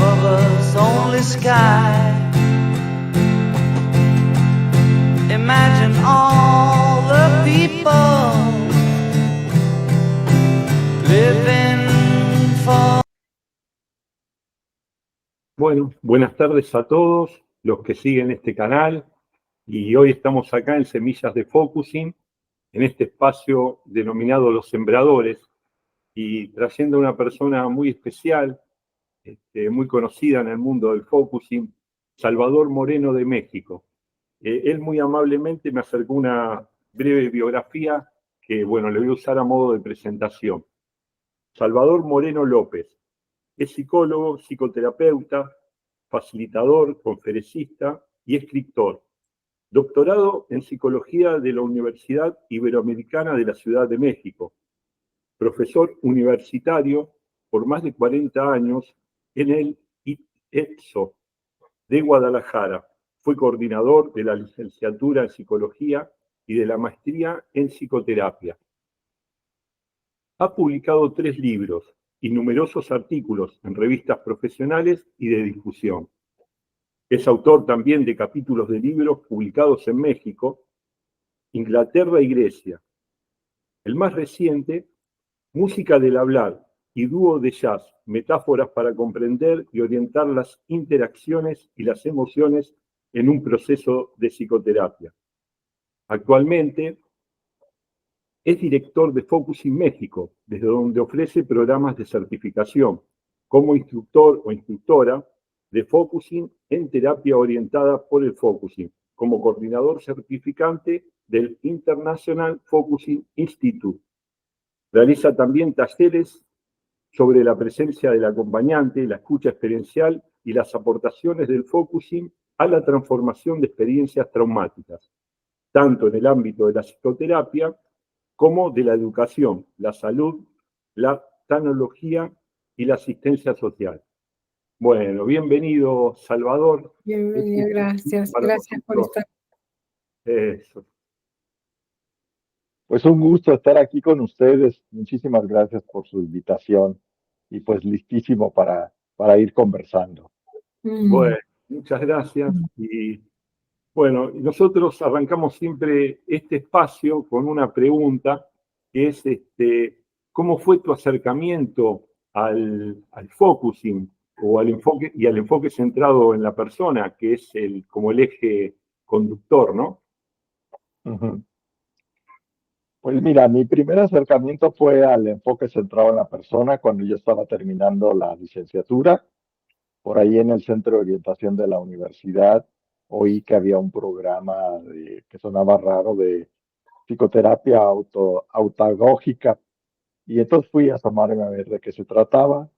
us only sky. Imagine all the people living for. Bueno, buenas tardes a todos los que siguen este canal y hoy estamos acá en Semillas de Focusing, en este espacio denominado Los Sembradores y trayendo a una persona muy especial, muy conocida en el mundo del Focusing, Salvador Moreno de México. Él muy amablemente me acercó una breve biografía que, bueno, le voy a usar a modo de presentación. Salvador Moreno López es psicólogo, psicoterapeuta, facilitador, conferencista y escritor. Doctorado en Psicología de la Universidad Iberoamericana de la Ciudad de México. Profesor universitario por más de 40 años en el IEPSO de Guadalajara. Fue coordinador de la licenciatura en Psicología y de la maestría en Psicoterapia. Ha publicado 3 libros y numerosos artículos en revistas profesionales y de difusión. Es autor también de capítulos de libros publicados en México, Inglaterra y Grecia. El más reciente, Música del hablar y dúo de jazz, metáforas para comprender y orientar las interacciones y las emociones en un proceso de psicoterapia. Actualmente es director de Focusing México, desde donde ofrece programas de certificación como instructor o instructora de Focusing en terapia orientada por el Focusing, como coordinador certificante del International Focusing Institute. Realiza también talleres sobre la presencia del acompañante, la escucha experiencial y las aportaciones del Focusing a la transformación de experiencias traumáticas, tanto en el ámbito de la psicoterapia como de la educación, la salud, la tecnología y la asistencia social. Bueno, bienvenido, Salvador. Bienvenido, gracias. Gracias por estar. Eso. Pues un gusto estar aquí con ustedes. Muchísimas gracias por su invitación y pues listísimo para ir conversando. Bueno, muchas gracias. Y bueno, nosotros arrancamos siempre este espacio con una pregunta que es ¿cómo fue tu acercamiento al focusing o al enfoque centrado en la persona, que es como el eje conductor, ¿no? Uh-huh. Pues mira, mi primer acercamiento fue al enfoque centrado en la persona cuando yo estaba terminando la licenciatura. Por ahí en el centro de orientación de la universidad oí que había un programa que sonaba raro de psicoterapia autoagógica y entonces fui a asomarme a ver de qué se trataba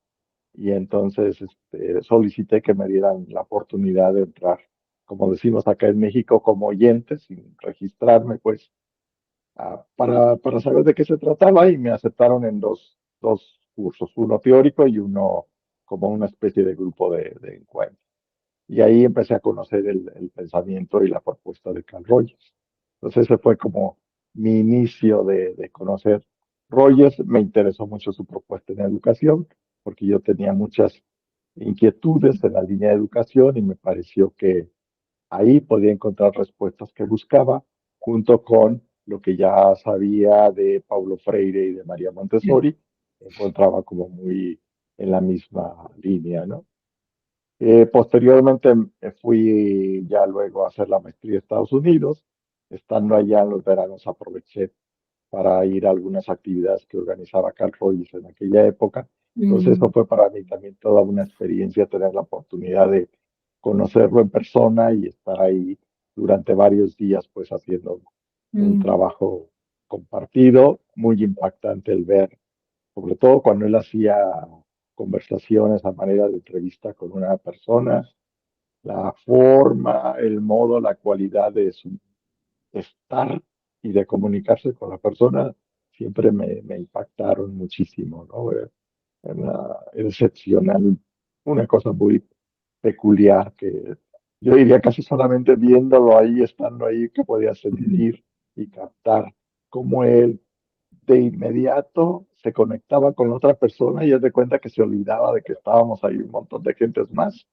y entonces solicité que me dieran la oportunidad de entrar, como decimos acá en México, como oyente, sin registrarme, pues para saber de qué se trataba y me aceptaron en dos cursos, uno teórico y uno como una especie de grupo de encuentro. Y ahí empecé a conocer el pensamiento y la propuesta de Carl Rogers. Entonces ese fue como mi inicio de conocer Rogers. Me interesó mucho su propuesta en educación porque yo tenía muchas inquietudes en la línea de educación y me pareció que ahí podía encontrar respuestas que buscaba junto con lo que ya sabía de Paulo Freire y de María Montessori, encontraba como muy en la misma línea, ¿no? Posteriormente fui ya luego a hacer la maestría a Estados Unidos. Estando allá en los veranos aproveché para ir a algunas actividades que organizaba Carl Rogers en aquella época. Entonces eso fue para mí también toda una experiencia, tener la oportunidad de conocerlo en persona y estar ahí durante varios días pues haciendo un trabajo compartido, muy impactante el ver, sobre todo cuando él hacía conversaciones a manera de entrevista con una persona, la forma, el modo, la cualidad de su estar y de comunicarse con la persona siempre me impactaron muchísimo, ¿no? Era excepcional, una cosa muy peculiar que yo diría casi solamente viéndolo ahí, estando ahí, que podía sentir y captar cómo él de inmediato se conectaba con otra persona y él de cuenta que se olvidaba de que estábamos ahí un montón de gentes más,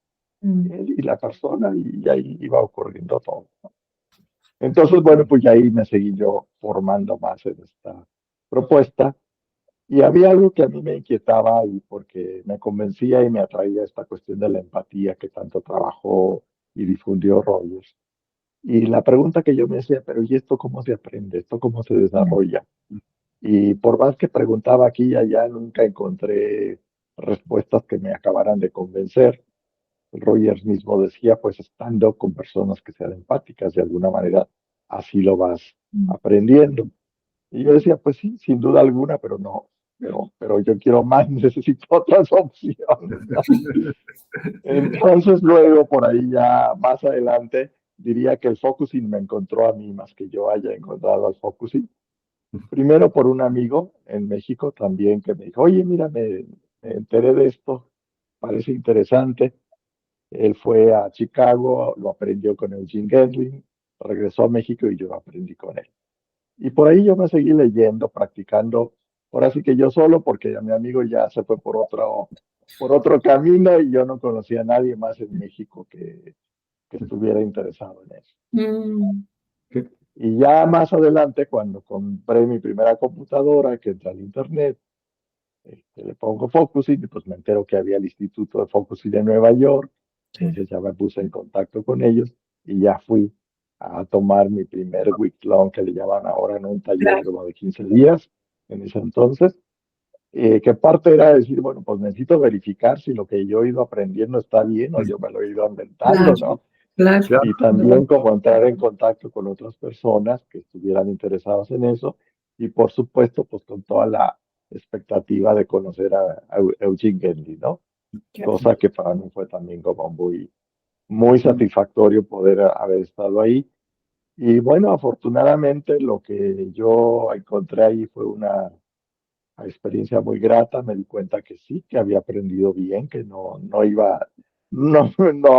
él y la persona, y ahí iba ocurriendo todo. Entonces, bueno, pues ya ahí me seguí yo formando más en esta propuesta. Y había algo que a mí me inquietaba y porque me convencía y me atraía esta cuestión de la empatía que tanto trabajó y difundió Rogers. Y la pregunta que yo me hacía, pero ¿y esto cómo se aprende? ¿Esto cómo se desarrolla? Y por más que preguntaba aquí y allá, nunca encontré respuestas que me acabaran de convencer. Rogers mismo decía, pues estando con personas que sean empáticas, de alguna manera así lo vas aprendiendo. Y yo decía, pues sí, sin duda alguna, pero no, pero yo quiero más, necesito otras opciones, ¿no? Entonces luego, por ahí ya más adelante, diría que el focusing me encontró a mí más que yo haya encontrado al focusing. Primero por un amigo en México también que me dijo, oye, mira, me enteré de esto, parece interesante. Él fue a Chicago, lo aprendió con Eugene Gendlin, regresó a México y yo aprendí con él. Y por ahí yo me seguí leyendo, practicando, ahora sí que yo solo, porque a mi amigo ya se fue por otro camino y yo no conocía a nadie más en México que estuviera interesado en eso. Mm, Y ya más adelante, cuando compré mi primera computadora, que entra al internet, le pongo Focusing y pues me entero que había el Instituto de Focusing de Nueva York. Entonces ya me puse en contacto con ellos y ya fui a tomar mi primer week long, que le llaman ahora, en un taller claro, como de 15 días en ese entonces. Que parte era decir, bueno, pues necesito verificar si lo que yo he ido aprendiendo está bien o yo me lo he ido inventando, claro, ¿no? claro. Claro, Y también como entrar en contacto con otras personas que estuvieran interesadas en eso y por supuesto pues con toda la expectativa de conocer a Eugene Gendlin, ¿no? Cosa que para mí fue también como muy satisfactorio poder haber estado ahí. Y bueno, afortunadamente lo que yo encontré ahí fue una experiencia muy grata. Me di cuenta que sí, que había aprendido bien, que no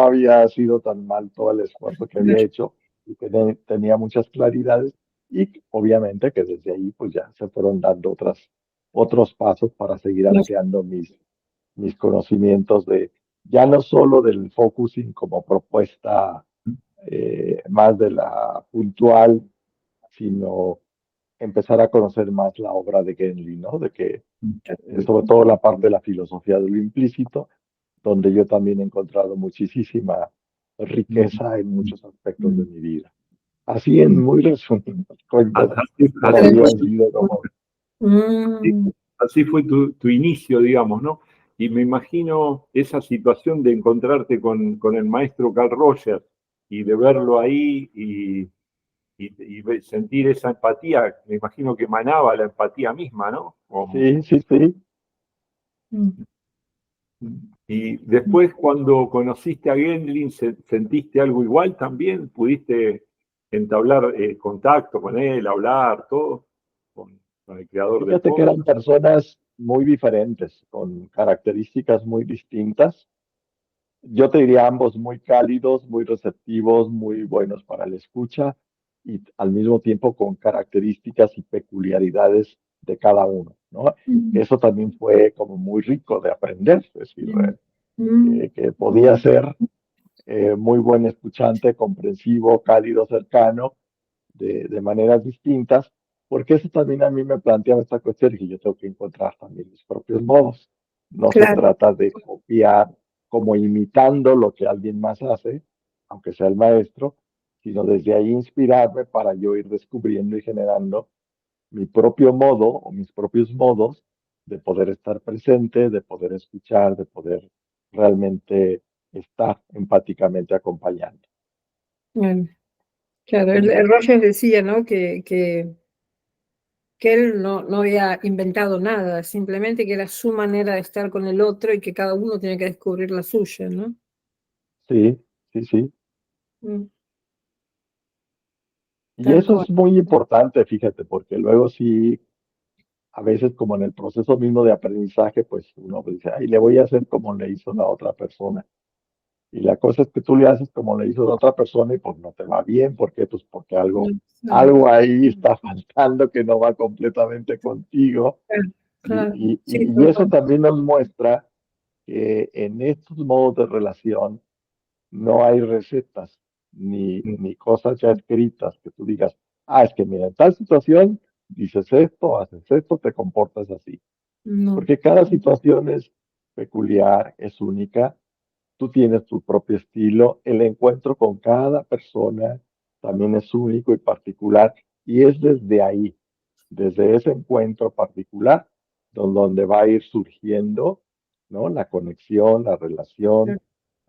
había sido tan mal todo el esfuerzo que había hecho y que tenía muchas claridades y obviamente que desde ahí pues ya se fueron dando otros pasos para seguir ampliando mis conocimientos de ya no solo del focusing como propuesta más de la puntual, sino empezar a conocer más la obra de Genli, ¿no? De que sobre todo la parte de la filosofía de lo implícito, donde yo también he encontrado muchísima riqueza en muchos aspectos de mi vida. Así en muy resumido cuentas, para mí han sido como... Mm, así fue tu inicio, digamos, ¿no? Y me imagino esa situación de encontrarte con el maestro Carl Rogers y de verlo ahí y sentir esa empatía, me imagino que emanaba la empatía misma, ¿no? Sí, sí, sí. mm. Y después, cuando conociste a Gendlin, ¿sentiste algo igual también? ¿Pudiste entablar contacto con él, hablar, todo, con el creador del Fíjate que podcast? eran personas muy diferentes, con características muy distintas. Yo te diría ambos muy cálidos, muy receptivos, muy buenos para la escucha y al mismo tiempo con características y peculiaridades de cada uno, ¿no? Mm, Eso también fue como muy rico de aprender, es decir, mm, mm, que podía ser muy buen escuchante, comprensivo, cálido, cercano, de maneras distintas, porque eso también a mí me planteaba esta cuestión de que yo tengo que encontrar también mis propios modos. No se claro, trata de copiar como imitando lo que alguien más hace, aunque sea el maestro, sino desde ahí inspirarme para yo ir descubriendo y generando mi propio modo o mis propios modos de poder estar presente, de poder escuchar, de poder realmente estar empáticamente acompañando. claro. Claro, el Rogers decía, ¿no? Que él no había inventado nada, simplemente que era su manera de estar con el otro y que cada uno tiene que descubrir la suya, ¿no? Sí, sí, sí. Mm, Y tal eso cual. es muy importante, fíjate, porque luego sí, a veces como en el proceso mismo de aprendizaje, pues uno dice, ay, le voy a hacer como le hizo la otra persona. Y la cosa es que tú le haces como le hizo la otra persona y pues no te va bien. ¿Por qué? Pues porque algo Exacto. ahí está faltando que no va completamente contigo. Claro, Claro. Sí, Y eso también nos muestra que en estos modos de relación no hay recetas ni cosas ya escritas que tú digas, es que mira, en tal situación dices esto, haces esto, te comportas así. no. Porque cada situación es peculiar, es única. Tú tienes tu propio estilo. El encuentro con cada persona también es único y particular. Y es desde ahí, desde ese encuentro particular, donde va a ir surgiendo, ¿no? La conexión, la relación,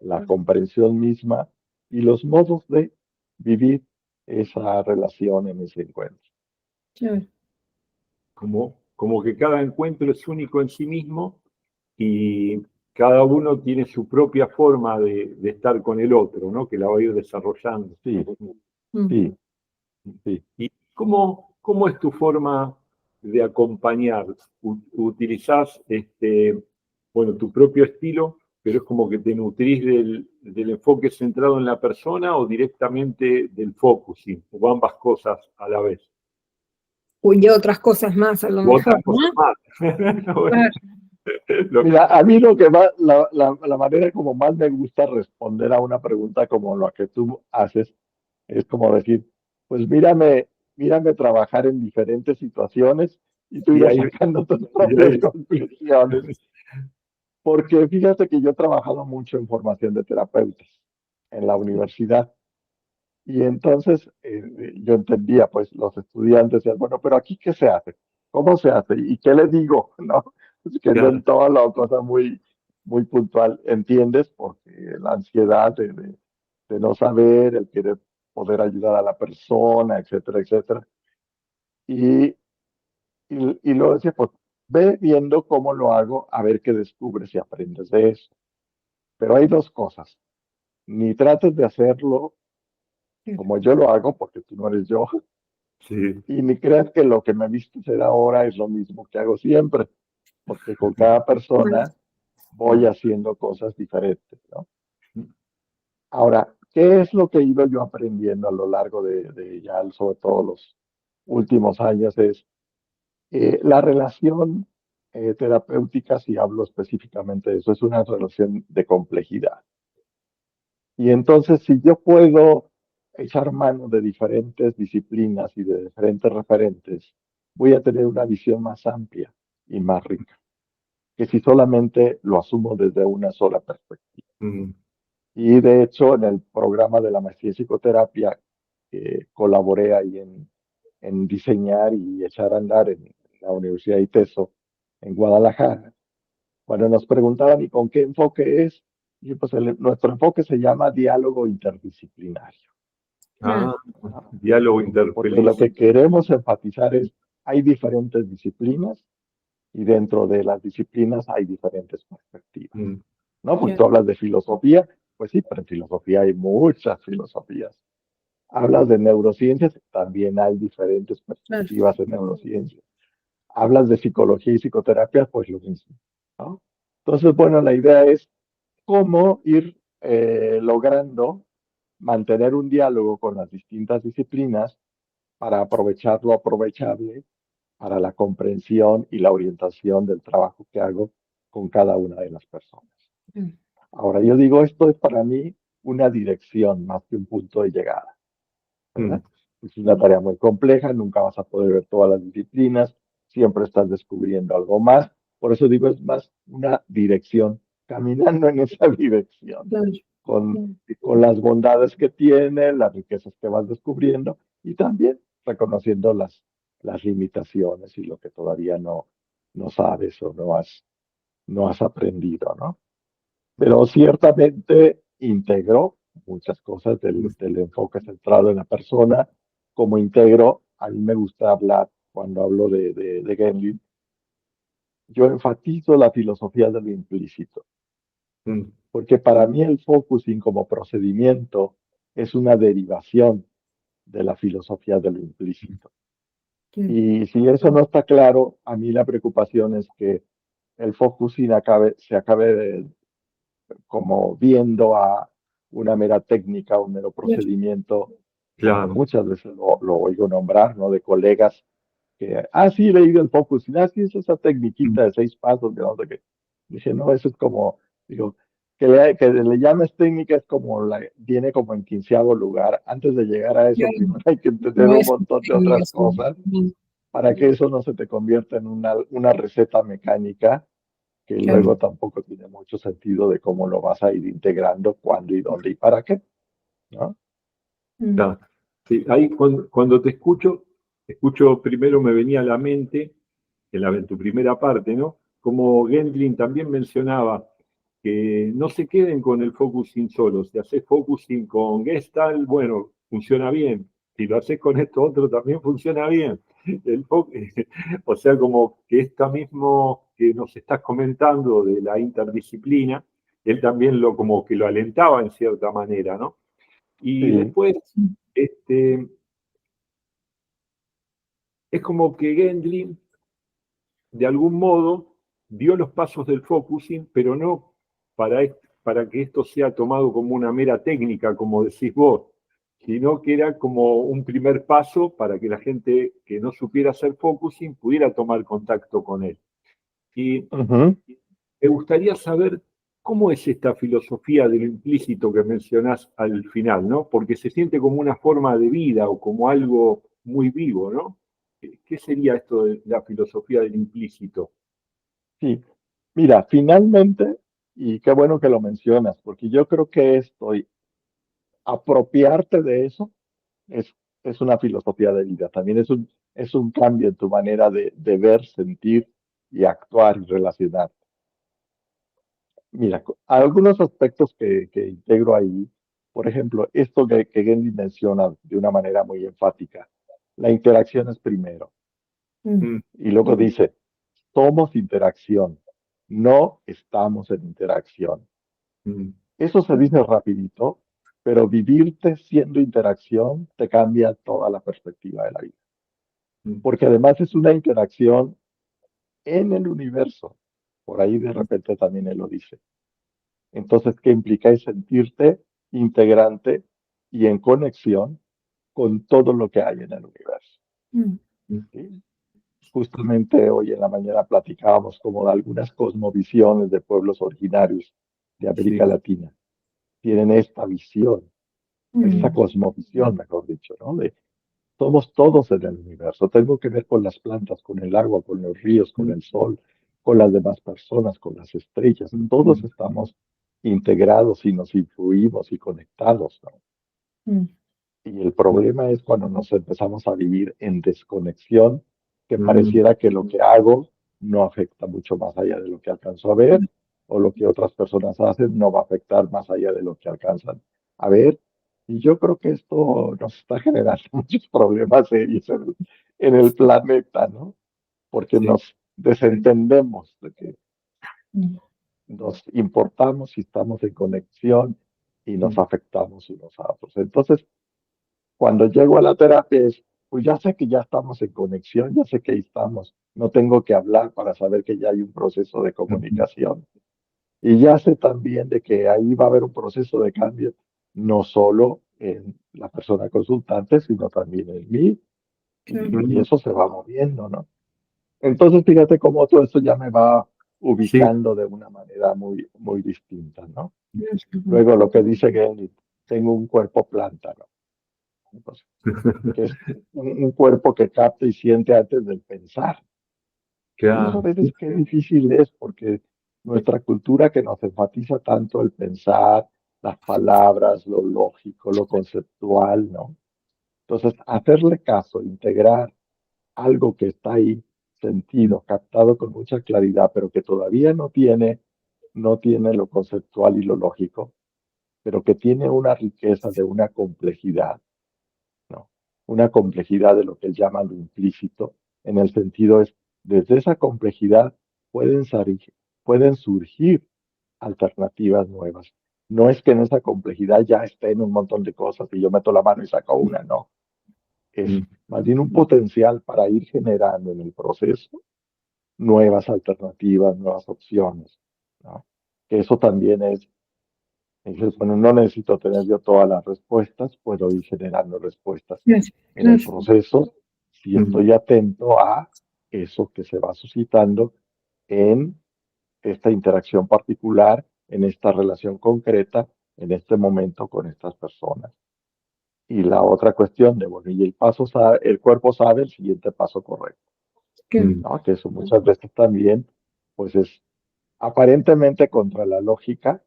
la comprensión misma y los modos de vivir esa relación en ese encuentro. Claro. Como que cada encuentro es único en sí mismo y cada uno tiene su propia forma de estar con el otro, ¿no? Que la va a ir desarrollando. Sí, Mm. sí, sí. ¿Y cómo es tu forma de acompañar? ¿Utilizás bueno, tu propio estilo, pero es como que te nutrís del enfoque centrado en la persona o directamente del focusing, o ambas cosas a la vez? Y otras cosas más, a lo U otras mejor, cosas ¿no? más. Claro. Mira, a mí lo que va, la manera como más me gusta responder a una pregunta como la que tú haces, es como decir, pues mírame trabajar en diferentes situaciones y tú Y irás ahí, sacando tus y propias ahí- conclusiones. Porque fíjate que yo he trabajado mucho en formación de terapeutas en la universidad. Y entonces yo entendía, pues los estudiantes decían, bueno, pero aquí ¿qué se hace? ¿Cómo se hace? ¿Y qué les digo? ¿No? Pues, claro, querían toda la cosa muy puntual, ¿entiendes? Porque la ansiedad de no saber, el querer poder ayudar a la persona, etcétera, etcétera. Y, y luego decía, pues ve viendo cómo lo hago, a ver qué descubres y aprendes de eso. Pero hay dos cosas. Ni trates de hacerlo como yo lo hago, porque tú no eres yo, sí, y ni creas que lo que me viste hacer ahora es lo mismo que hago siempre, porque con cada Bueno, persona voy haciendo cosas diferentes, ¿no? Ahora, ¿qué es lo que he ido yo aprendiendo a lo largo de ya, sobre todo los últimos años? Es la relación terapéutica, si hablo específicamente de eso, es una relación de complejidad. Y entonces, si yo puedo echar mano de diferentes disciplinas y de diferentes referentes, voy a tener una visión más amplia y más rica, que si solamente lo asumo desde una sola perspectiva. mm, Y de hecho, en el programa de la maestría en psicoterapia, colaboré ahí en diseñar y echar a andar en la Universidad de ITESO, en Guadalajara. Cuando nos preguntaban, ¿y con qué enfoque es? Y pues nuestro enfoque se llama diálogo interdisciplinario. claro, ah, diálogo Porque lo que interpelis. queremos enfatizar es, hay diferentes disciplinas y dentro de las disciplinas hay diferentes perspectivas, Mm, ¿no? Porque claro, tú hablas de filosofía, pues sí, pero en filosofía hay muchas filosofías. Hablas de neurociencias, también hay diferentes claro. perspectivas en neurociencias. Hablas de psicología y psicoterapia, pues lo mismo, ¿no? Entonces, bueno, la idea es cómo ir logrando mantener un diálogo con las distintas disciplinas para aprovechar lo aprovechable para la comprensión y la orientación del trabajo que hago con cada una de las personas. Mm. Ahora, yo digo, esto es para mí una dirección más que un punto de llegada, mm, ¿verdad? Es una tarea muy compleja, nunca vas a poder ver todas las disciplinas, siempre estás descubriendo algo más. Por eso digo, es más una dirección, caminando en esa dirección, Claro, con, claro. con las bondades que tiene, las riquezas que vas descubriendo y también reconociendo las limitaciones y lo que todavía no sabes o no has aprendido, ¿no? Pero ciertamente integró muchas cosas del enfoque centrado en la persona. Como integro, a mí me gusta hablar, cuando hablo de Gandhi, yo enfatizo la filosofía de lo implícito, mm, porque para mí el focusing como procedimiento es una derivación de la filosofía de lo implícito. Claro. Y si eso no está claro, a mí la preocupación es que el focusing se acabe como viendo a una mera técnica, un mero Claro. procedimiento, como claro, muchas veces lo oigo nombrar, ¿no? De colegas sí, he leído el focusing, sí, es esa tecniquita de 6 pasos, de no sé qué. Dije, no, eso es como, digo, que le llames técnica es como viene como en 15º lugar. Antes de llegar a eso, Claro, primero hay que entender no un es montón de técnica, otras sí. cosas para que eso no se te convierta en una receta mecánica que Claro. luego tampoco tiene mucho sentido de cómo lo vas a ir integrando, cuándo y dónde y para qué, ¿no? Claro. Sí, ahí cuando te escucho primero me venía a la mente, en tu primera parte, ¿no? Como Gendlin también mencionaba, que no se queden con el focusing solo. Si haces focusing con Gestalt, bueno, funciona bien. Si lo haces con esto otro, también funciona bien. O sea, como que esto mismo que nos estás comentando de la interdisciplina, él también como que lo alentaba en cierta manera, ¿no? Y Sí. después, este, es como que Gendlin, de algún modo, dio los pasos del focusing, pero no para que esto sea tomado como una mera técnica, como decís vos, sino que era como un primer paso para que la gente que no supiera hacer focusing pudiera tomar contacto con él. Y Ujú. me gustaría saber cómo es esta filosofía de lo implícito que mencionás al final, ¿no? Porque se siente como una forma de vida o como algo muy vivo, ¿no? ¿Qué sería esto de la filosofía del implícito? Sí, mira, finalmente, y qué bueno que lo mencionas, porque yo creo que apropiarte de eso es, es una filosofía de vida, también es un cambio en tu manera de ver, sentir y actuar y relacionar. Mira, algunos aspectos que integro ahí, por ejemplo, esto que Gandhi menciona de una manera muy enfática, la interacción es primero, Mm, Mm, y luego dice, somos interacción, no estamos en interacción. mm, Eso se dice rapidito, pero vivirte siendo interacción te cambia toda la perspectiva de la vida. mm, Porque además es una interacción en el universo. Por ahí de repente también él lo dice. Entonces, ¿qué implica? Es sentirte integrante y en conexión con todo lo que hay en el universo. mm, mm, ¿Sí? Justamente hoy en la mañana platicábamos como de algunas cosmovisiones de pueblos originarios de América sí, Latina. Tienen esta visión, esta mm, cosmovisión, mejor dicho, ¿no? De somos todos en el universo. Tengo que ver con las plantas, con el agua, con los ríos, con mm, el sol, con las demás personas, con las estrellas. mm, Todos mm, estamos integrados y nos influimos y conectados, ¿no? mm, Y el problema es cuando nos empezamos a vivir en desconexión, que mm, pareciera que lo que hago no afecta mucho más allá de lo que alcanzo a ver, o lo que otras personas hacen no va a afectar más allá de lo que alcanzan a ver. Y yo creo que esto nos está generando muchos problemas serios en el planeta, ¿no? Porque sí, nos desentendemos de que mm, nos importamos y estamos en conexión y nos mm, afectamos unos a otros. Entonces, cuando llego a la terapia pues ya sé que ya estamos en conexión, ya sé que ahí estamos, no tengo que hablar para saber que ya hay un proceso de mm, comunicación. Y ya sé también de que ahí va a haber un proceso de cambio, no solo en la persona consultante, sino también en mí, claro. y eso se va moviendo, ¿no? Entonces, fíjate cómo todo esto ya me va sí, ubicando de una manera muy, muy distinta, ¿no? Ujú, Luego lo que dice Gary, tengo un cuerpo planta, ¿no? Entonces, que es un cuerpo que capta y siente antes del pensar. Y eso a claro, veces qué difícil es, porque nuestra cultura que nos enfatiza tanto el pensar, las palabras, lo lógico, lo conceptual, ¿no? Entonces, hacerle caso, integrar algo que está ahí, sentido, captado con mucha claridad, pero que todavía no tiene lo conceptual y lo lógico, pero que tiene una riqueza de una complejidad, ¿no? Una complejidad de lo que él llama lo implícito, en el sentido es, desde esa complejidad pueden surgir alternativas nuevas. No es que en esa complejidad ya estén un montón de cosas y yo meto la mano y saco una, no. Es mm, más bien un potencial para ir generando en el proceso nuevas alternativas, nuevas opciones, ¿no? Que eso también dices, bueno, no necesito tener yo todas las respuestas, puedo ir generando respuestas claro, en el claro. proceso si estoy atento a eso que se va suscitando en esta interacción particular, en esta relación concreta, en este momento con estas personas. Y la otra cuestión de, bueno, y el cuerpo sabe el siguiente paso correcto, que- ¿no? Que eso muchas veces también, pues es aparentemente contra la lógica,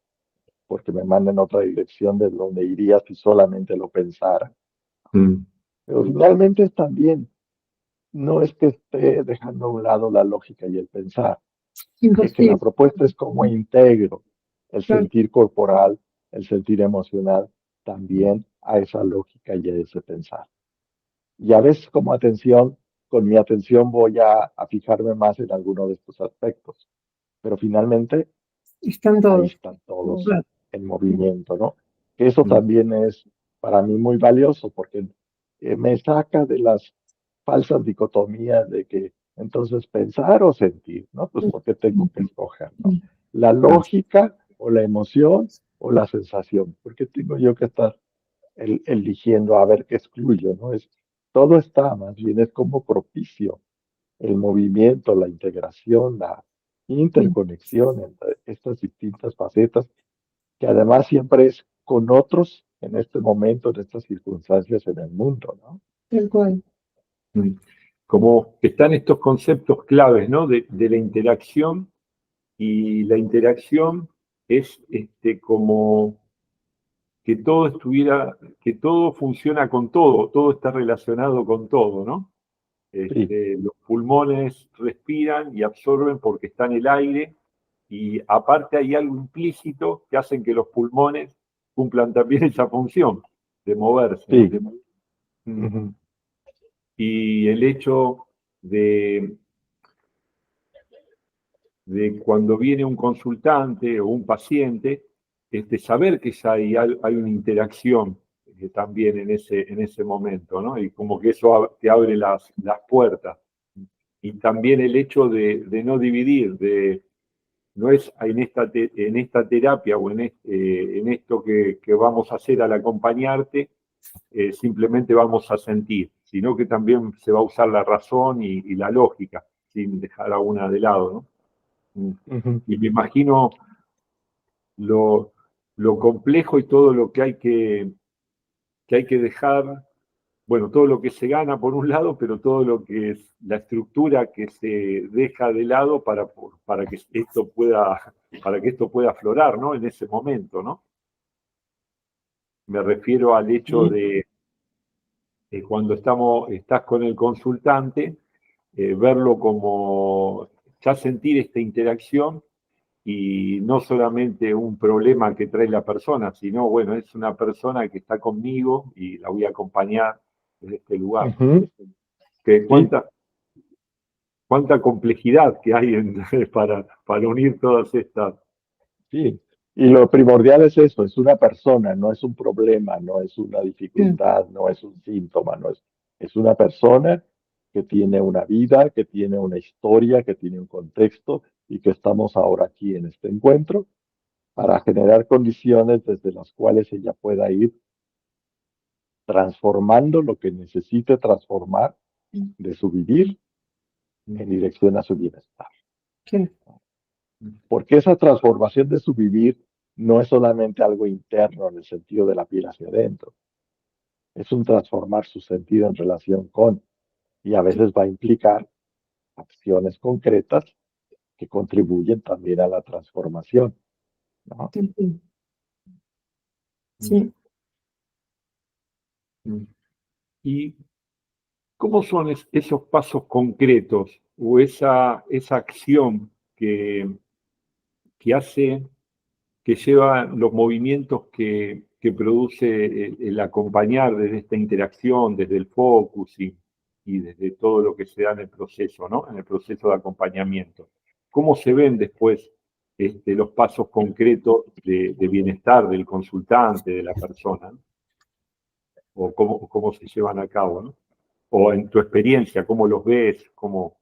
porque me manda en otra dirección de donde iría si solamente lo pensara. Pero finalmente es también, no es que esté dejando a un lado la lógica y el pensar, es que la imposible. propuesta es cómo integro el Claro, sentir corporal, el sentir emocional, también a esa lógica y a ese pensar. Y a veces con mi atención voy a fijarme más en alguno de estos aspectos, pero finalmente están ahí todos. están todos Claro, en movimiento, ¿no? Eso también es para mí muy valioso porque me saca de las falsas dicotomías de que entonces pensar o sentir, ¿no? Pues porque tengo que escoger, ¿no? La lógica o la emoción o la sensación, porque tengo yo que estar eligiendo a ver qué excluyo, ¿no? Todo está, más bien es como propicio el movimiento, la integración, la interconexión entre estas distintas facetas, que además siempre es con otros en este momento, en estas circunstancias en el mundo, ¿no? tal cual. Como que están estos conceptos claves, ¿no? De la interacción, y la interacción es como que todo estuviera, que todo funciona con todo está relacionado con todo, ¿no? Sí, Los pulmones respiran y absorben porque está en el aire, y aparte hay algo implícito que hacen que los pulmones cumplan también esa función de moverse, ¿no? sí. Mm. Ujú. Y el hecho de, de cuando viene un consultante o un paciente, saber que ya hay una interacción también en ese momento, ¿no? Y como que eso te abre las puertas. Y también el hecho de no dividir, no es en esta terapia o en esto que vamos a hacer al acompañarte, simplemente vamos a sentir, sino que también se va a usar la razón y la lógica, sin dejar a una de lado, ¿no? Ujú. Y me imagino lo, lo complejo y todo lo que hay que dejar, bueno, todo lo que se gana por un lado, pero todo lo que es la estructura que se deja de lado para que esto pueda aflorar, ¿no? En ese momento, ¿no? Me refiero al hecho Y de cuando estás con el consultante, verlo como ya sentir esta interacción, y no solamente un problema que trae la persona, sino, bueno, es una persona que está conmigo y la voy a acompañar desde este lugar. ujú, Que sí, cuánta complejidad que hay para unir todas estas. sí. Y lo primordial es eso, es una persona, no es un problema, no es una Sí, dificultad, no es un síntoma, es una persona que tiene una vida, que tiene una historia, que tiene un contexto y que estamos ahora aquí en este encuentro para generar condiciones desde las cuales ella pueda ir transformando lo que necesite transformar de su vivir en dirección a su bienestar. sí, Porque esa transformación de su vivir no es solamente algo interno en el sentido de la piel hacia adentro, es un transformar su sentido en relación con, y a veces va a implicar acciones concretas que contribuyen también a la transformación, ¿no? sí, sí. Sí. ¿Y cómo son esos pasos concretos o esa acción que hace, que lleva los movimientos que produce el acompañar desde esta interacción, desde el focus y desde todo lo que se da en el proceso, ¿no? En el proceso de acompañamiento? ¿Cómo se ven después los pasos concretos de bienestar del consultante, de la persona, ¿no? O cómo se llevan a cabo, ¿no? O en tu experiencia, ¿cómo los ves? ¿Cómo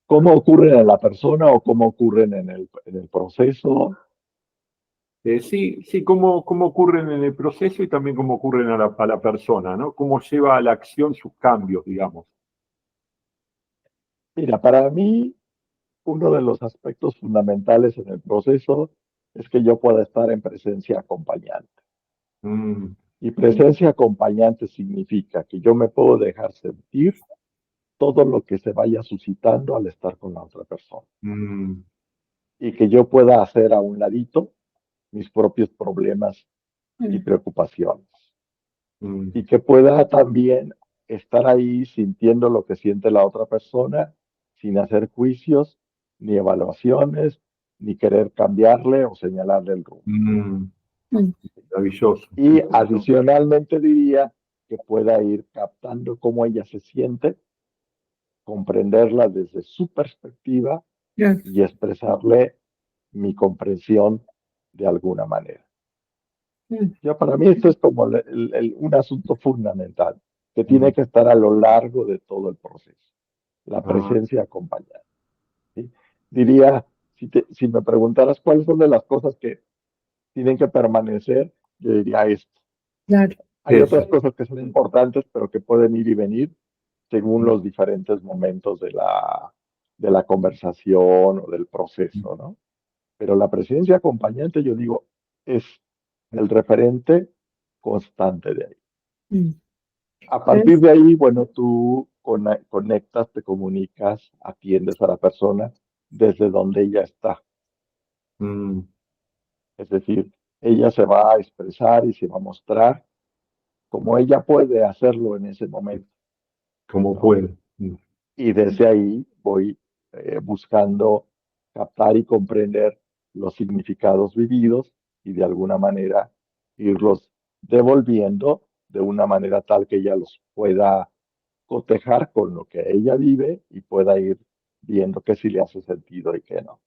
ocurren en la persona o cómo ocurren en el proceso? Sí, sí, cómo ocurren en el proceso y también cómo ocurren a la persona, ¿no? Cómo lleva a la acción sus cambios, digamos. Mira, para mí, uno de los aspectos fundamentales en el proceso es que yo pueda estar en presencia acompañante. Mm, Y presencia acompañante significa que yo me puedo dejar sentir todo lo que se vaya suscitando al estar con la otra persona. mm, Y que yo pueda hacer a un ladito mis propios problemas y Mm, preocupaciones. mm, Y que pueda también estar ahí sintiendo lo que siente la otra persona sin hacer juicios, ni evaluaciones, ni querer cambiarle o señalarle el rumbo. mm, mm, maravilloso. Y adicionalmente diría que pueda ir captando cómo ella se siente, comprenderla desde su perspectiva claro, y expresarle mi comprensión de alguna manera. mm, Ya para mí esto es como un asunto fundamental que tiene Mm, que estar a lo largo de todo el proceso, la ah, presencia acompañada. ¿Sí? Diría, si me preguntaras cuáles son de las cosas que tienen que permanecer, yo diría esto. claro, Hay otras eso. cosas que son importantes, pero que pueden ir y venir según Mm, los diferentes momentos de la conversación o del mm, proceso, ¿no? Pero la presencia acompañante, yo digo, es mm, el referente constante de ahí. mm, A partir ¿ves? de ahí, bueno, tú conectas, te comunicas, atiendes a la persona desde donde ella está. mm, Es decir, ella se va a expresar y se va a mostrar como ella puede hacerlo en ese momento, como ¿no? puede. Mm, Y desde ahí voy buscando captar y comprender los significados vividos y de alguna manera irlos devolviendo de una manera tal que ella los pueda cotejar con lo que ella vive y pueda ir viendo qué sí le hace sentido y qué no.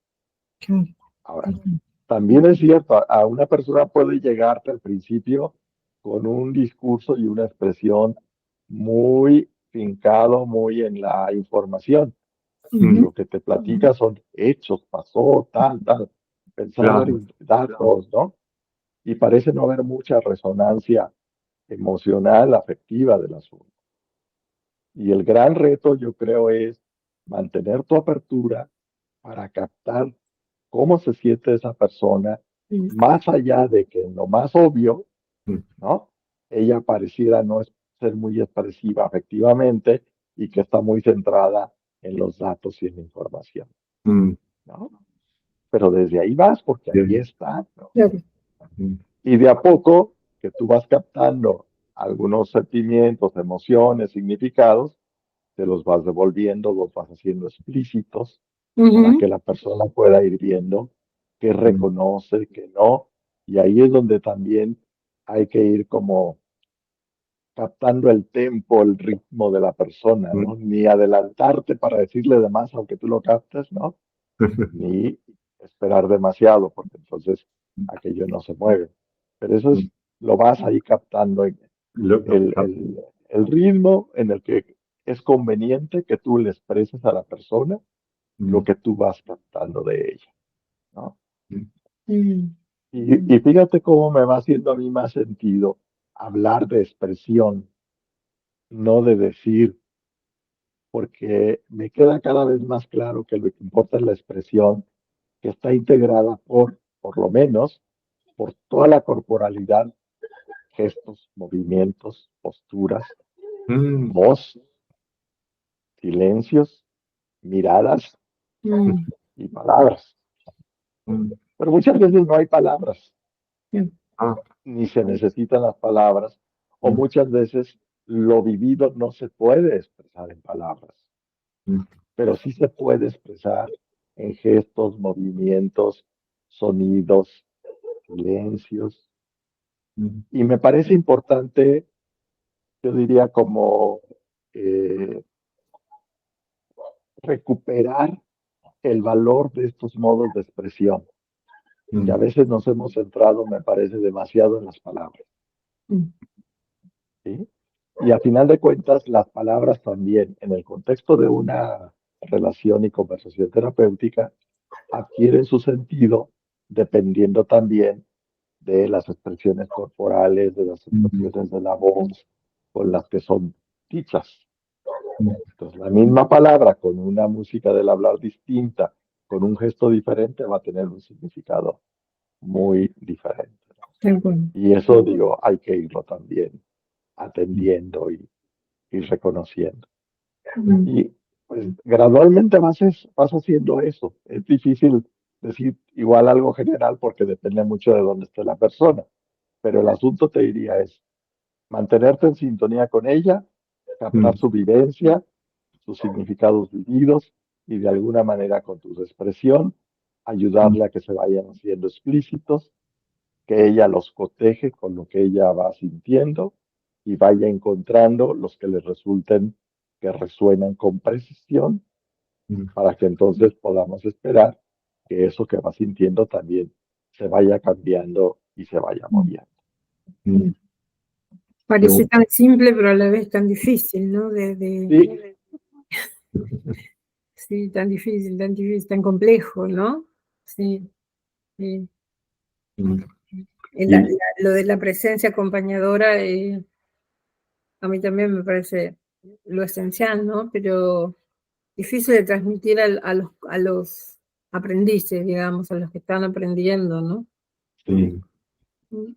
Claro, Ahora, ujú, también es cierto, a una persona puede llegarte al principio con un discurso y una expresión muy fincado, muy en la información. mm, ujú, Lo que te platica son hechos, pasó, tal, tal, pensar claro. en datos, ¿no? Y parece no haber mucha resonancia emocional, afectiva del asunto. Y el gran reto, yo creo, es mantener tu apertura para captar cómo se siente esa persona, mm, más allá de que en lo más obvio, Mm, ¿no? Ella pareciera no ser muy expresiva afectivamente y que está muy centrada en los datos y en la información, mm, ¿no? Pero desde ahí vas, porque ahí bien. está, ¿no? claro, Mm, Y de a poco que tú vas captando algunos sentimientos, emociones, significados, te los vas devolviendo, los vas haciendo explícitos para ujú, que la persona pueda ir viendo qué mm, reconoce, qué no. Y ahí es donde también hay que ir como captando el tempo, el ritmo de la persona, mm. ¿no? Ni adelantarte para decirle de más, aunque tú lo captes, ¿no? Ni esperar demasiado, porque entonces aquello no se mueve. Pero eso es, lo vas ahí captando en el, Cap- el, el ritmo en el que es conveniente que tú le expreses a la persona lo mm, que tú vas captando de ella, ¿no? mm, mm, Y fíjate cómo me va haciendo a mí más sentido hablar de expresión, no de decir, porque me queda cada vez más claro que lo que importa es la expresión que está integrada por lo menos, por toda la corporalidad, gestos, movimientos, posturas, mm, voz, silencios, miradas mm, y palabras. mm. Pero muchas veces no hay palabras, mm, Ah, ni se necesitan las palabras, o mm, muchas veces lo vivido no se puede expresar en palabras, mm, pero sí se puede expresar en gestos, movimientos, sonidos, silencios. mm, Y me parece importante, yo diría, como eh, recuperar el valor de estos modos de expresión, que a mm, veces nos hemos centrado, me parece, demasiado en las palabras. mm, ¿Sí? Y a final de cuentas, las palabras también, en el contexto de una relación y conversación terapéutica, adquieren su sentido dependiendo también de las expresiones corporales, de las expresiones de la voz, con las que son dichas. Entonces, la misma palabra con una música del hablar distinta, con un gesto diferente, va a tener un significado muy diferente. Tal cual. Y eso, digo, hay que irlo también atendiendo y reconociendo. Mm. Y pues gradualmente vas haciendo eso. Es difícil decir igual algo general porque depende mucho de dónde esté la persona. Pero el asunto, te diría, es mantenerte en sintonía con ella, captar su vivencia, sus significados vividos y de alguna manera con tu expresión ayudarle a que se vayan haciendo explícitos, que ella los coteje con lo que ella va sintiendo y vaya encontrando los que le resulten que resuenan con precisión para que entonces podamos esperar que eso que va sintiendo también se vaya cambiando y se vaya moviendo. Mm. Parece tan simple, pero a la vez tan difícil, ¿no? Sí, Sí, tan difícil, tan complejo, ¿no? Sí, sí. Lo de la presencia acompañadora, a mí también me parece lo esencial, ¿no? Pero difícil de transmitir a los aprendices, digamos, a los que están aprendiendo, ¿no? sí, Mm.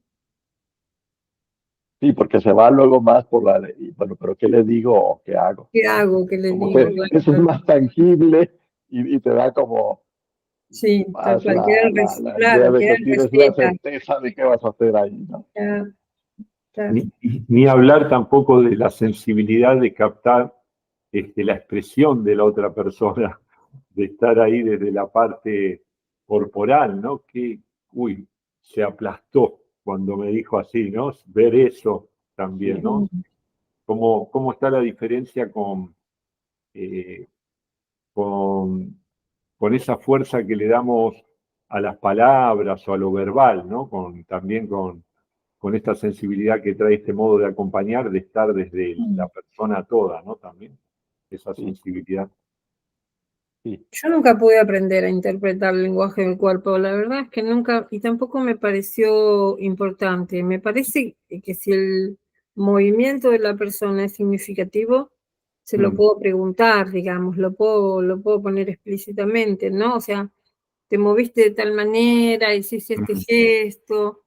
sí, porque se va luego más por y bueno, pero ¿qué le digo o qué hago? ¿Qué hago? ¿Qué les Como digo? que eso es más tangible y te da como Sí, tal más cual, la idea claro, de que quedan tienes la recetas. certeza de qué vas a hacer ahí, ¿no? Claro, claro. Ni hablar tampoco de la sensibilidad de captar la expresión de la otra persona, de estar ahí desde la parte corporal, ¿no? Que, uy, se aplastó cuando me dijo así, ¿no? Ver eso también, ¿no? ¿Cómo está la diferencia eh, con, con esa fuerza que le damos a las palabras o a lo verbal, ¿no? También con esta sensibilidad que trae este modo de acompañar, de estar desde la persona toda, ¿no? También esa Sí, sensibilidad. sí, Yo nunca pude aprender a interpretar el lenguaje del cuerpo, la verdad es que nunca, y tampoco me pareció importante. Me parece que si el movimiento de la persona es significativo, se lo puedo preguntar, digamos, lo puedo poner explícitamente, ¿no? O sea, te moviste de tal manera, hiciste este gesto,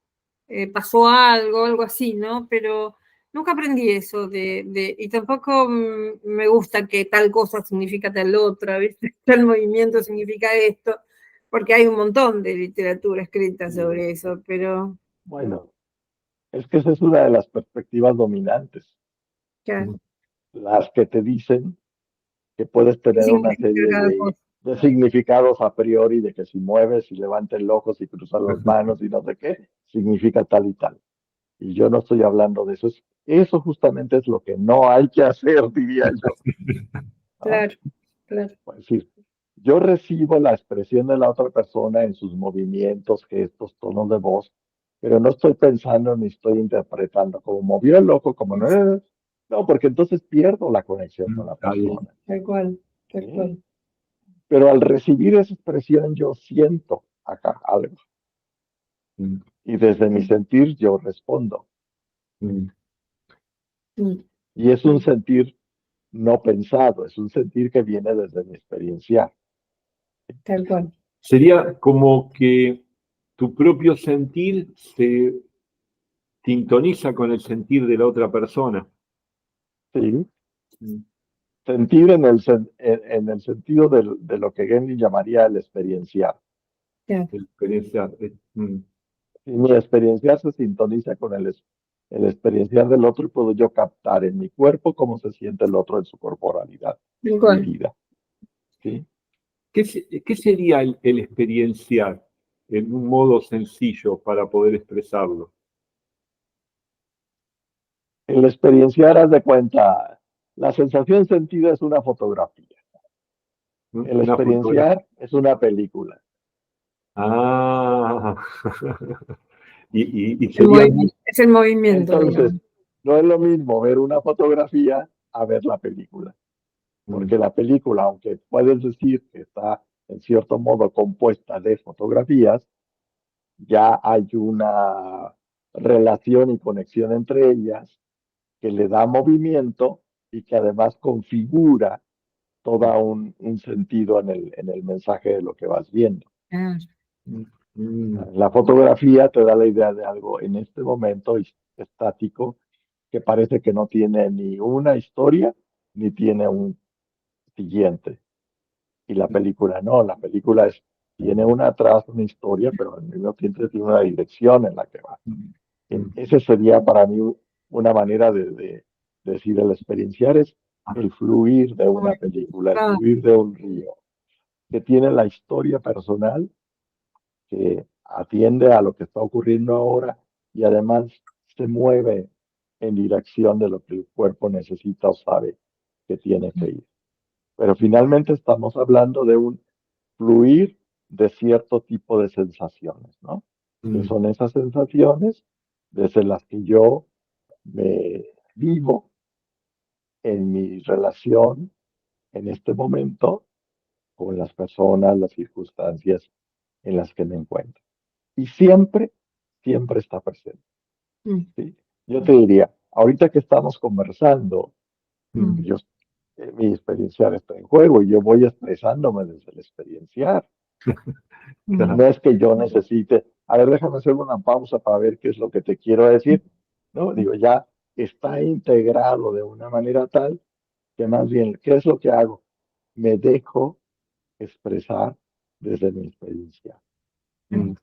pasó algo así, ¿no? Pero nunca aprendí eso y tampoco me gusta que tal cosa significa tal otra, ¿viste? Tal movimiento significa esto, porque hay un montón de literatura escrita sobre eso, pero bueno, es que esa es una de las perspectivas dominantes, ya, las que te dicen que puedes ¿qué tener una significa serie cada cosa? de significados a priori, de que si mueves y levantas el ojo, si cruzas las manos y no sé qué, significa tal y tal. Y yo no estoy hablando de eso. Eso justamente es lo que no hay que hacer, diría yo, ¿no? Claro, claro. Es decir, yo recibo la expresión de la otra persona en sus movimientos, gestos, tonos de voz, pero no estoy pensando ni estoy interpretando como movió el ojo, como no es. No, porque entonces pierdo la conexión con la Está bien. persona. Tal cual, tal ¿Sí? cual. Pero al recibir esa expresión yo siento acá algo. Y desde mi sentir yo respondo. Mm. Y es un sentir no pensado, es un sentir que viene desde mi experiencia. Tal cual. Sería como que tu propio sentir se sintoniza con el sentir de la otra persona. ¿Sí? Sentir en el sentido de lo que Gandhi llamaría el experienciar. Ya, Experiencia. Y mi experienciar se sintoniza con el experienciar del otro y puedo yo captar en mi cuerpo cómo se siente el otro en su corporalidad tal cual. vivida. ¿Sí? ¿Qué sería el experienciar en un modo sencillo para poder expresarlo? El experienciar, haz de cuenta, la sensación sentida es una fotografía. El Una fotografía. experienciar es una película. Ah, y El sería movimiento, es el movimiento, Entonces, digamos. no es lo mismo ver una fotografía a ver la película, porque la película, aunque puedes decir que está en cierto modo compuesta de fotografías, ya hay una relación y conexión entre ellas que le da movimiento y que además configura todo un sentido en el mensaje de lo que vas viendo. Ah, Mm, La fotografía te da la idea de algo en este momento estático que parece que no tiene ni una historia ni tiene un siguiente. Y la película no, la película tiene una atrás, una historia, pero al mismo tiempo tiene una dirección en la que va. Ese sería para mí una manera de decir el experienciar es el fluir de una película, el claro. fluir de un río, que tiene la historia personal, que atiende a lo que está ocurriendo ahora y además se mueve en dirección de lo que el cuerpo necesita o sabe que tiene que ir. Pero finalmente estamos hablando de un fluir de cierto tipo de sensaciones, ¿no? Que mm, son esas sensaciones desde las que yo me vivo en mi relación en este momento con las personas, las circunstancias en las que me encuentro. Y siempre, siempre está presente. Mm, ¿Sí? Yo te diría, ahorita que estamos conversando, mm, mm, yo, mi experienciar está en juego y yo voy expresándome desde el experienciar. mm, claro. No es que yo necesite, a ver, déjame hacer una pausa para ver qué es lo que te quiero decir. No, digo, ya está integrado de una manera tal que más bien, ¿qué es lo que hago? Me dejo expresar desde mi experiencia. Mm,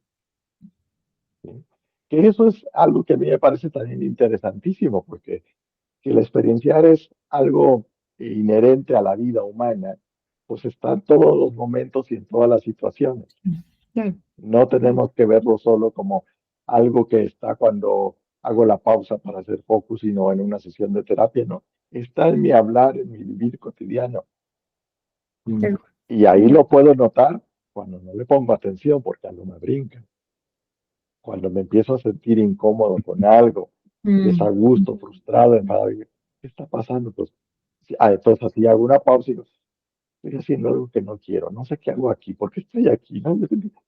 ¿Sí? Que eso es algo que a mí me parece también interesantísimo, porque si el experienciar es algo inherente a la vida humana, pues está en todos los momentos y en todas las situaciones. sí, No tenemos que verlo solo como algo que está cuando hago la pausa para hacer focus, sino en una sesión de terapia, no. Está en mi hablar, en mi vivir cotidiano. sí, mm, Y ahí lo puedo notar cuando no le pongo atención, porque algo me brinca. Cuando me empiezo a sentir incómodo con algo, mm, desagusto, frustrado, enfadado, digo, ¿qué está pasando? Pues, entonces así hago una pausa y digo, estoy haciendo algo que no quiero, no sé qué hago aquí, ¿por qué estoy aquí? ¿No? Yo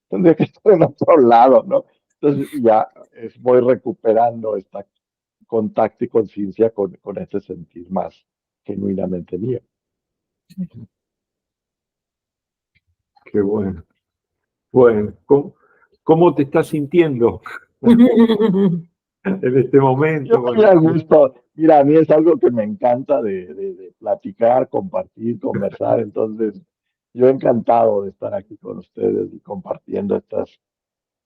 tendría que estar en otro lado, ¿no? Entonces ya voy recuperando este contacto y conciencia con este sentir más genuinamente mío. qué bueno. Bueno, ¿cómo te estás sintiendo en este Yo momento? muy a gusto, mira, a mí es algo que me encanta de platicar, compartir, conversar, entonces yo encantado de estar aquí con ustedes y compartiendo estas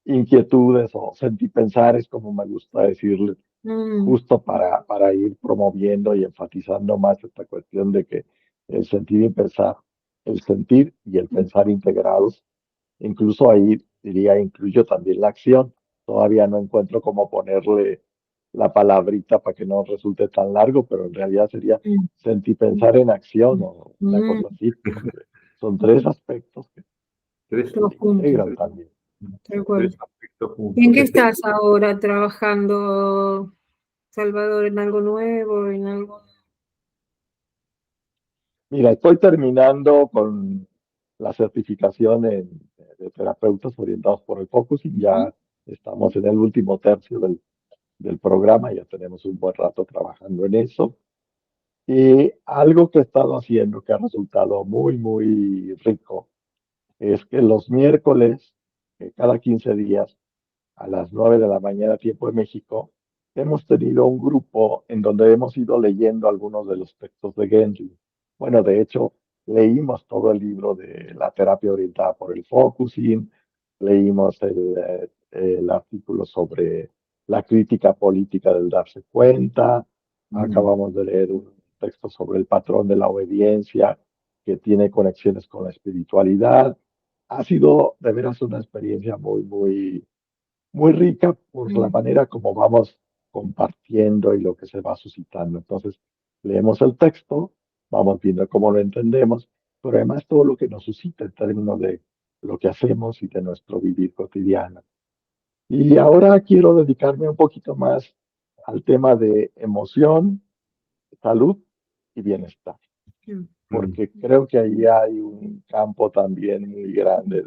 inquietudes o sentipensares, como me gusta decirles, mm, justo para ir promoviendo y enfatizando más esta cuestión de que el sentir y pensar, el sentir y el pensar integrados, incluso ahí diría, incluyo también la acción. Todavía no encuentro cómo ponerle la palabrita para que no resulte tan largo, pero en realidad sería mm, sentir pensar en acción o una mm, cosa así. Son tres aspectos que Tres, todo se junto, integran también. tal tres cual. aspectos ¿Y en juntos. qué estás ahora trabajando, Salvador? ¿En algo nuevo? ¿En algo? Mira, estoy terminando con la certificación de terapeutas orientados por el Focus y Ujú, ya estamos en el último tercio del programa, ya tenemos un buen rato trabajando en eso. Y algo que he estado haciendo que ha resultado muy, muy rico es que los miércoles, cada 15 días, a las 9 de la mañana, tiempo de México, hemos tenido un grupo en donde hemos ido leyendo algunos de los textos de Genji. Bueno, de hecho, leímos todo el libro de la terapia orientada por el focusing, leímos el artículo sobre la crítica política del darse cuenta, Mm, acabamos de leer un texto sobre el patrón de la obediencia que tiene conexiones con la espiritualidad. Ha sido de veras una experiencia muy, muy muy rica por la mm, manera como vamos compartiendo y lo que se va suscitando. Entonces, leemos el texto, vamos viendo cómo lo entendemos, pero además todo lo que nos suscita en términos de lo que hacemos y de nuestro vivir cotidiano. Y ahora quiero dedicarme un poquito más al tema de emoción, salud y bienestar, mm, mm, porque creo que ahí hay un campo también muy grande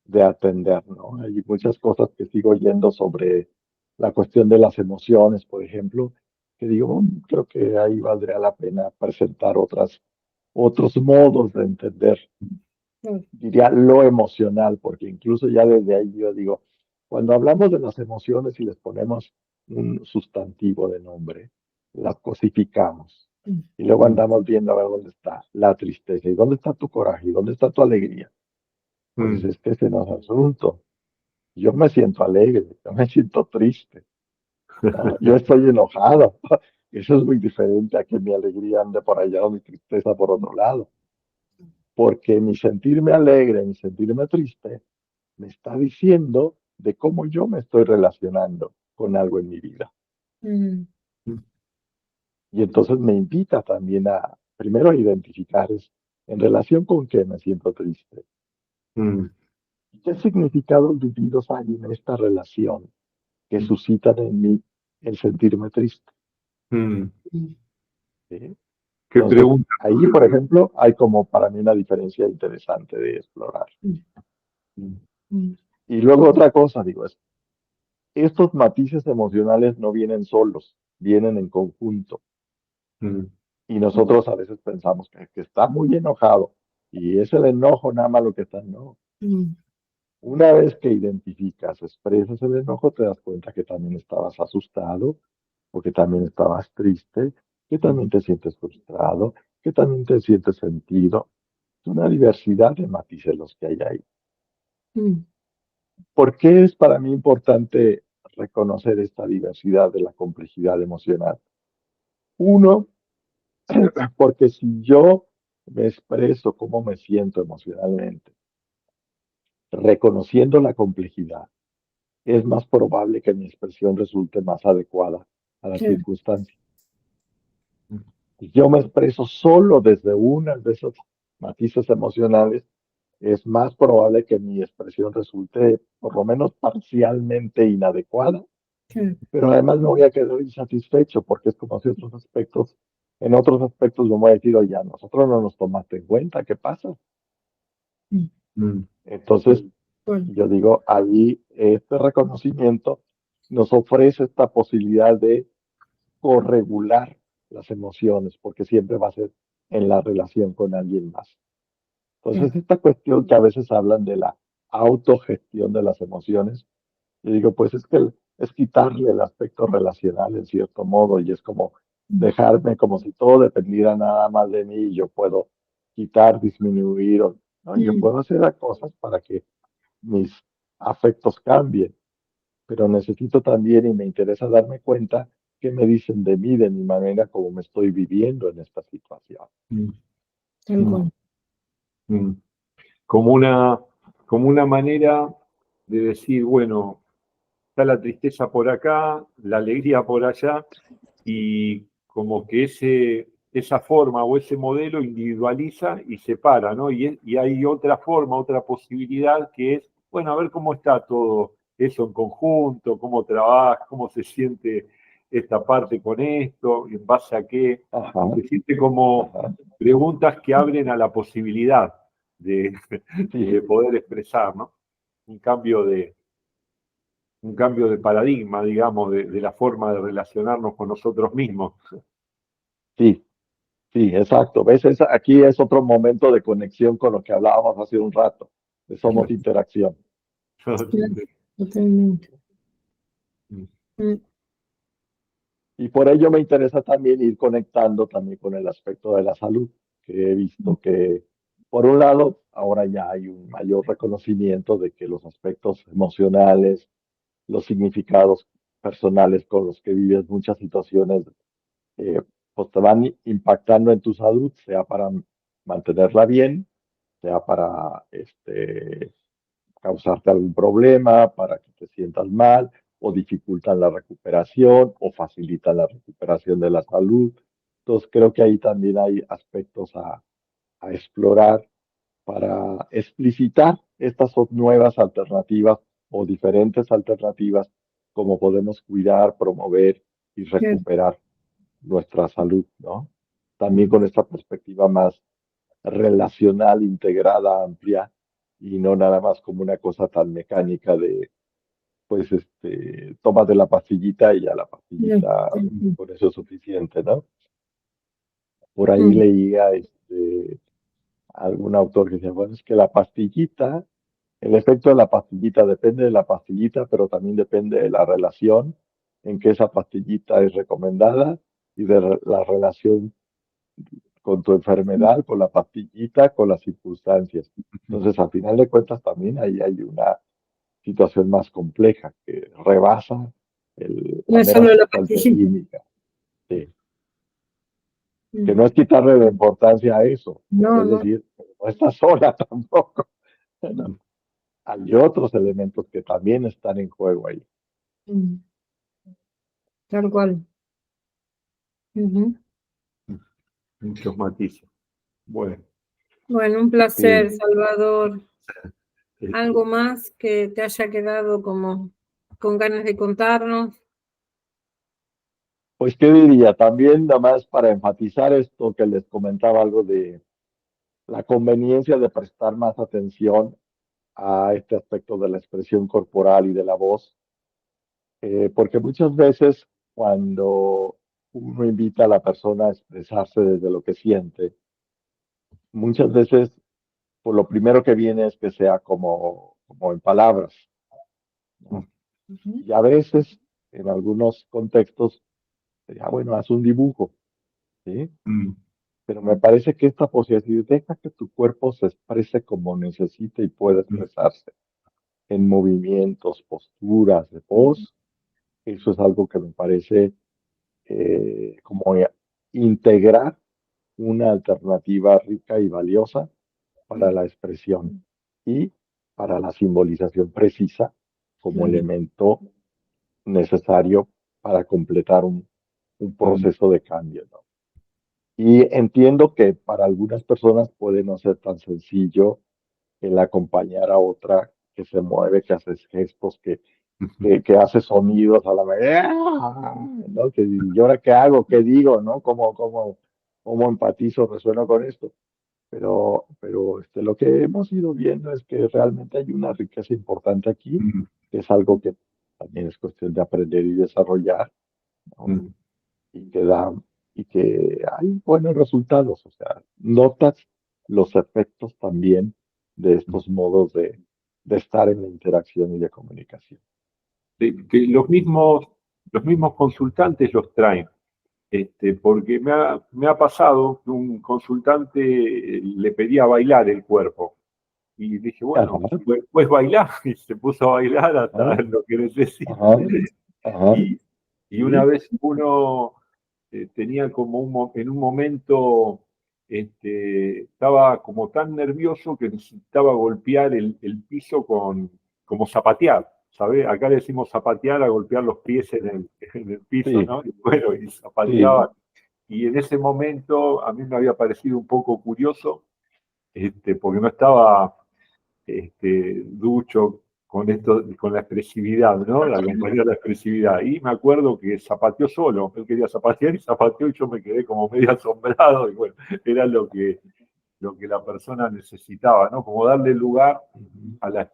de atender, ¿no? Hay muchas cosas que sigo oyendo sobre la cuestión de las emociones, por ejemplo, que digo, creo que ahí valdría la pena presentar otros modos de entender, Mm, diría, lo emocional, porque incluso ya desde ahí yo digo, cuando hablamos de las emociones y les ponemos un sustantivo de nombre, las cosificamos. mm, Y luego andamos viendo a ver dónde está la tristeza y dónde está tu coraje y dónde está tu alegría. Pues mm, es que ese no es asunto. Yo me siento alegre, yo me siento triste, ¿no? Yo estoy enojado. Eso es muy diferente a que mi alegría ande por allá o mi tristeza por otro lado. Porque mi sentirme alegre, mi sentirme triste, me está diciendo de cómo yo me estoy relacionando con algo en mi vida. mm, Y entonces me invita también a, primero, a identificar en relación con qué me siento triste. mm, ¿Qué significados vividos hay en esta relación que mm, suscitan en mí el sentirme triste? mm. mm, ¿Sí? Qué Entonces, pregunta. ahí, por ejemplo, hay como para mí una diferencia interesante de explorar. mm, Mm, mm, Y luego otra cosa, digo, estos matices emocionales no vienen solos, vienen en conjunto. mm, Y nosotros a veces pensamos que está muy enojado y es el enojo nada más lo que está, no. mm, Una vez que identificas, expresas el enojo, te das cuenta que también estabas asustado, o que también estabas triste, que mm, también te sientes frustrado, que también te sientes sentido. Es una diversidad de matices los que hay ahí. mm, ¿Por qué es para mí importante reconocer esta diversidad de la complejidad emocional? Uno, porque si yo me expreso cómo me siento emocionalmente, reconociendo la complejidad, es más probable que mi expresión resulte más adecuada a las claro, circunstancias. Si yo me expreso solo desde una de esos matices emocionales, es más probable que mi expresión resulte por lo menos parcialmente inadecuada, claro, pero además me voy a quedar insatisfecho porque es como si en otros aspectos me voy a decir, oye, a nosotros no nos tomaste en cuenta, ¿qué pasa? mm, mm, Entonces, bueno, yo digo, ahí este reconocimiento nos ofrece esta posibilidad de corregular las emociones, porque siempre va a ser en la relación con alguien más. claro, Entonces, esta cuestión que a veces hablan de la autogestión de las emociones, yo digo, pues es que es quitarle el aspecto relacional en cierto modo y es como mm, dejarme como si todo dependiera nada más de mí y yo puedo quitar, disminuir, o, ¿no? Yo mm, puedo hacer cosas para que mis afectos cambien, pero necesito también y me interesa darme cuenta qué me dicen de mí, de mi manera como me estoy viviendo en esta situación. mm, tal mm, cual. mm. Como una, como una manera de decir, bueno, está la tristeza por acá, la alegría por allá, y como que esa forma o ese modelo individualiza y separa, ¿no? Y hay otra forma, otra posibilidad que es, bueno, a ver cómo está todo eso en conjunto, cómo trabaja, cómo se siente esta parte con esto, en base a qué. Ajá, Se siente como ajá, preguntas que abren a la posibilidad de, de sí, poder expresar, ¿no? Un cambio de, un cambio de paradigma, digamos, de la forma de relacionarnos con nosotros mismos. sí, sí, exacto. ¿Ves? Aquí es otro momento de conexión con lo que hablábamos hace un rato, de Somos Interacción. Claro, totalmente. Mm, Y por ello me interesa también ir conectando también con el aspecto de la salud, que he mm, visto que, por un lado, ahora ya hay un mayor reconocimiento de que los aspectos emocionales, los significados personales con los que vives muchas situaciones, eh, pues te van impactando en tu salud, sea para mantenerla bien, sea para causarte algún problema, para que te sientas mal, o dificultan la recuperación, o facilitan la recuperación de la salud. Entonces creo que ahí también hay aspectos a explorar para explicitar estas son nuevas alternativas o diferentes alternativas, como podemos cuidar, promover y claro, recuperar nuestra salud, ¿no? También con esta perspectiva más relacional, integrada, amplia, y no nada más como una cosa tan mecánica de, pues, tómate la pastillita y ya la pastillita, por eso es suficiente, ¿no? Por ahí Mm, leía algún autor que decía, bueno, es que la pastillita, el efecto de la pastillita depende de la pastillita, pero también depende de la relación en que esa pastillita es recomendada y de la relación con tu enfermedad, con la pastillita, con las circunstancias. Entonces, al final de cuentas, también ahí hay una situación más compleja que rebasa no la es mera solo la sustancia pastillita. química. Sí. Que Mm, no es quitarle la importancia a eso, pero no, es no. decir, no está sola tampoco. No. Hay otros elementos que también están en juego ahí. Mm, tal cual. Ujú. Muchos matices. Bueno, Bueno, un placer, Sí, Salvador. ¿Algo este, más que te haya quedado como con ganas de contarnos? pues, ¿qué diría? También, nada más para enfatizar esto que les comentaba algo de la conveniencia de prestar más atención a este aspecto de la expresión corporal y de la voz, porque muchas veces cuando uno invita a la persona a expresarse desde lo que siente, muchas veces por lo primero que viene es que sea como en palabras, ¿no? Ujú. Y a veces, en algunos contextos, sería, bueno, haz un dibujo, ¿sí? mm, Pero me parece que esta posibilidad, deja que tu cuerpo se exprese como necesite y pueda mm, expresarse en movimientos, posturas de voz. Eso es algo que me parece como integrar una alternativa rica y valiosa para la expresión y para la simbolización precisa como Claro. elemento necesario para completar un mm, proceso de cambio, ¿no? Y entiendo que para algunas personas puede no ser tan sencillo el acompañar a otra que se mueve, que hace gestos, mm, que hace sonidos a la vez, ¿no? Que, ¿y ahora qué hago? ¿Qué digo? ¿No? ¿Cómo empatizo, resueno con esto? Pero lo que hemos ido viendo es que realmente hay una riqueza importante aquí, mm, que es algo que también es cuestión de aprender y desarrollar, ¿no? mm, Y que da, y que hay buenos resultados, o sea, notas los efectos también de mm. estos modos de estar en la interacción y de comunicación. Que los mismos consultantes los traen. Porque me ha pasado que un consultante le pedía bailar el cuerpo. Y dije, Ajá, bueno, pues bailar. Y se puso a bailar hasta ajá, lo que necesite. ajá, ajá, Y, y una sí, vez uno tenía como en un momento, estaba como tan nervioso que necesitaba golpear el piso como zapatear, ¿sabes? Acá le decimos zapatear a golpear los pies en el piso, sí, ¿no? Y bueno, y sí, zapateaba. Y en ese momento a mí me había parecido un poco curioso, porque no estaba ducho con esto, con la expresividad, ¿no? La compañía de la expresividad. Y me acuerdo que zapateó solo, él quería zapatear y zapateó y yo me quedé como medio asombrado y bueno, era lo que la persona necesitaba, ¿no? Como darle lugar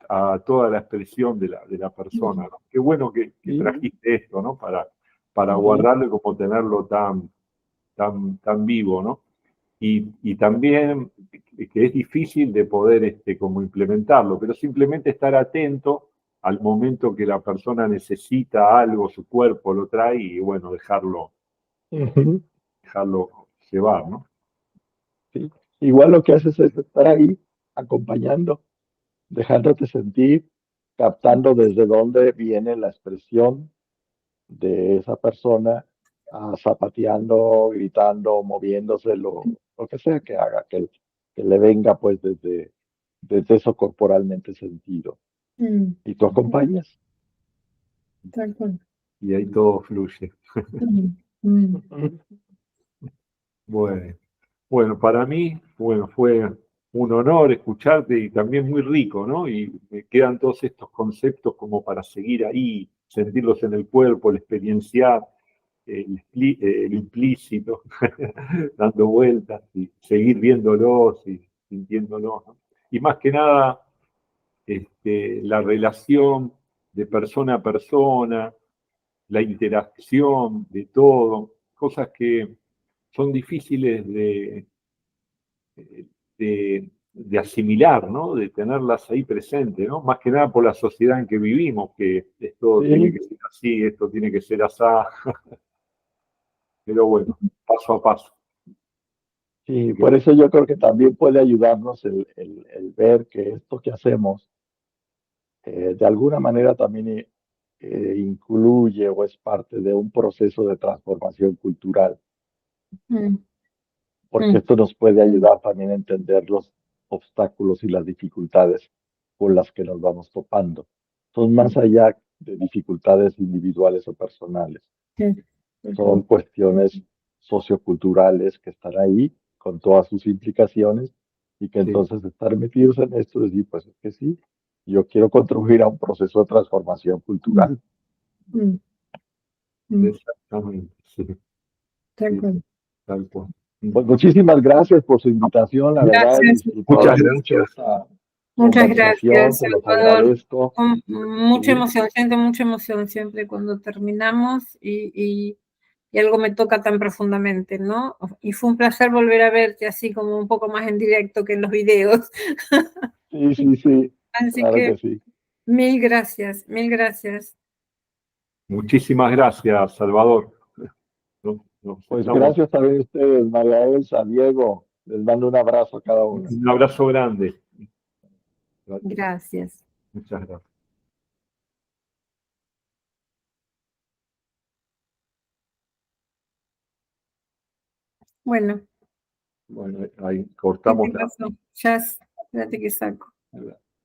a toda la expresión de la persona, ¿no? Qué bueno que sí, trajiste esto, ¿no? Para ujú, guardarlo y como tenerlo tan vivo, ¿no? Y también que es difícil de poder como implementarlo, pero simplemente estar atento al momento que la persona necesita algo, su cuerpo lo trae y bueno, ujú, dejarlo llevar, ¿no? sí. Igual lo que haces es estar ahí acompañando, dejándote sentir, captando desde dónde viene la expresión de esa persona, zapateando, gritando, moviéndose, lo que sea que haga, que le venga pues desde eso corporalmente sentido. Mm, Y tú acompañas. tal cual. Y ahí todo fluye. Mm, mm. Ujú. Bueno, bueno, para mí, bueno, fue un honor escucharte y también muy rico, ¿no? Y me quedan todos estos conceptos como para seguir ahí, sentirlos en el cuerpo, el experienciar, el implícito, dando vueltas y seguir viéndolos y sintiéndolos, ¿no? Y más que nada, la relación de persona a persona, la interacción de todo, cosas que son difíciles de asimilar, ¿no? De tenerlas ahí presentes, ¿no? Más que nada por la sociedad en que vivimos, que esto tiene Sí, que ser así, esto tiene que ser así, pero bueno, paso a paso. sí, Así que, por eso yo creo que también puede ayudarnos el ver que esto que hacemos de alguna manera también incluye o es parte de un proceso de transformación cultural, Mm, porque mm, esto nos puede ayudar también a entender los obstáculos y las dificultades con las que nos vamos topando. Son más allá de dificultades individuales o personales, sí, son cuestiones socioculturales que están ahí con todas sus implicaciones y que sí, entonces estar metidos en esto, decir, pues es que sí, yo quiero contribuir a un proceso de transformación mm, cultural. mm, mm, exactamente, sí, de sí, acuerdo. tal cual. Pues muchísimas gracias por su invitación, la verdad he Gracias, disfrutado Muchas Salvador. mucho gracias. esta Muchas conversación, gracias, se los Salvador. agradezco. Con mucha Sí, emoción, siento mucha emoción siempre cuando terminamos y algo me toca tan profundamente, ¿no? Y fue un placer volver a verte así como un poco más en directo que en los videos. Sí, sí, sí, Así claro que que sí. mil gracias, mil gracias. muchísimas gracias, Salvador. Nos Pues estamos. gracias también a ustedes, María Elsa, Diego, les mando un abrazo a cada uno. Un abrazo grande. Gracias. Muchas gracias. Bueno, Bueno, ahí ¿qué cortamos te pasó? Ya, espérate que saco. la